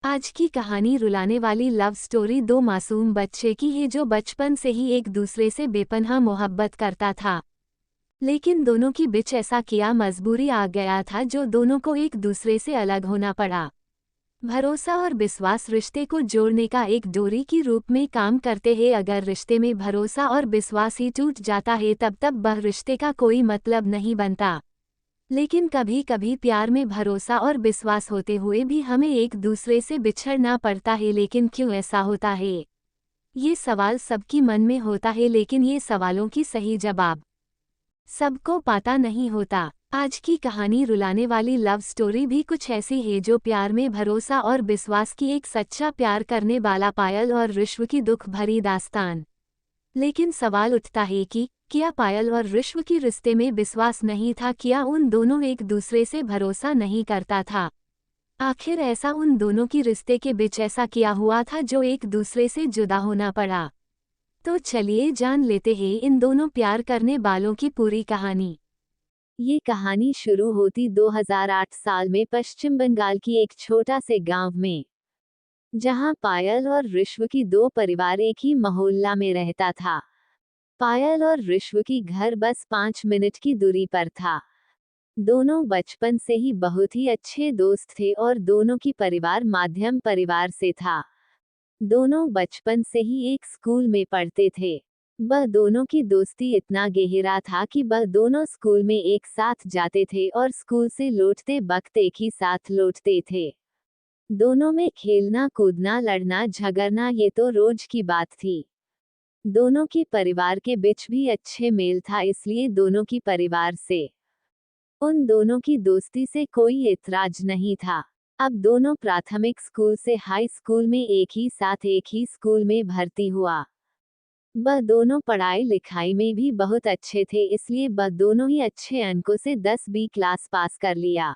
आज की कहानी रुलाने वाली लव स्टोरी दो मासूम बच्चे की है जो बचपन से ही एक दूसरे से बेपनाह मोहब्बत करता था। लेकिन दोनों की बीच ऐसा क्या मजबूरी आ गया था जो दोनों को एक दूसरे से अलग होना पड़ा। भरोसा और विश्वास रिश्ते को जोड़ने का एक डोरी की रूप में काम करते हैं। अगर रिश्ते में भरोसा और विश्वास ही टूट जाता है तब वह रिश्ते का कोई मतलब नहीं बनता। लेकिन कभी कभी प्यार में भरोसा और विश्वास होते हुए भी हमें एक दूसरे से बिछड़ना पड़ता है। लेकिन क्यों ऐसा होता है, ये सवाल सबकी मन में होता है, लेकिन ये सवालों की सही जवाब सबको पता नहीं होता। आज की कहानी रुलाने वाली लव स्टोरी भी कुछ ऐसी है जो प्यार में भरोसा और विश्वास की एक सच्चा प्यार करने वाला पायल और ऋषव की दुख भरी दास्तान। लेकिन सवाल उठता है कि क्या पायल और ऋषव की रिश्ते में विश्वास नहीं था? क्या उन दोनों एक दूसरे से भरोसा नहीं करता था? आखिर ऐसा उन दोनों की रिश्ते के बीच ऐसा क्या हुआ था जो एक दूसरे से जुदा होना पड़ा? तो चलिए जान लेते हैं इन दोनों प्यार करने वालों की पूरी कहानी। ये कहानी शुरू होती 2008 साल में पश्चिम बंगाल की एक छोटा से गांव में, जहां पायल और ऋषव की दो परिवार एक ही मोहल्ला में रहता था। पायल और ऋषव की घर बस 5 मिनट की दूरी पर था। दोनों बचपन से ही बहुत ही अच्छे दोस्त थे और दोनों की परिवार मध्यम परिवार से था। दोनों बचपन से ही एक स्कूल में पढ़ते थे। वह दोनों की दोस्ती इतना गहरा था कि वह दोनों स्कूल में एक साथ जाते थे और स्कूल से लौटते वक्त एक ही साथ लौटते थे। दोनों में खेलना कूदना लड़ना झगड़ना ये तो रोज की बात थी। दोनों की परिवार के बीच भी अच्छे मेल था, इसलिए दोनों की परिवार से उन दोनों की दोस्ती से कोई ऐतराज नहीं था। अब दोनों प्राथमिक स्कूल से हाई स्कूल में एक ही स्कूल में भर्ती हुआ। वह दोनों पढ़ाई लिखाई में भी बहुत अच्छे थे, इसलिए वह दोनों ही अच्छे अंकों से 10वीं क्लास पास कर लिया।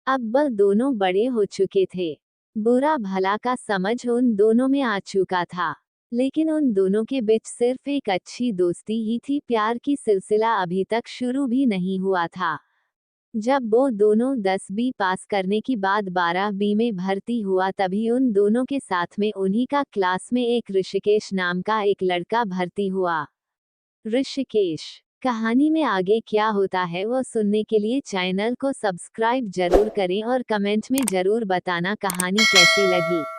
अब वह दोनों बड़े हो चुके थे। बुरा भला का समझ उन दोनों में आ चुका था। लेकिन उन दोनों के बीच सिर्फ एक अच्छी दोस्ती ही थी। प्यार की सिलसिला अभी तक शुरू भी नहीं हुआ था। जब वो दोनों 10वीं पास करने की बाद 12वीं में भर्ती हुआ तभी उन दोनों के साथ में उन्हीं का क्लास में एक ऋषिकेश नाम का एक लड़का भर्ती हुआ। ऋषिकेश कहानी में आगे क्या होता है वो सुनने के लिए चैनल को सब्सक्राइब जरूर करें और कमेंट में जरूर बताना कहानी कैसी लगी।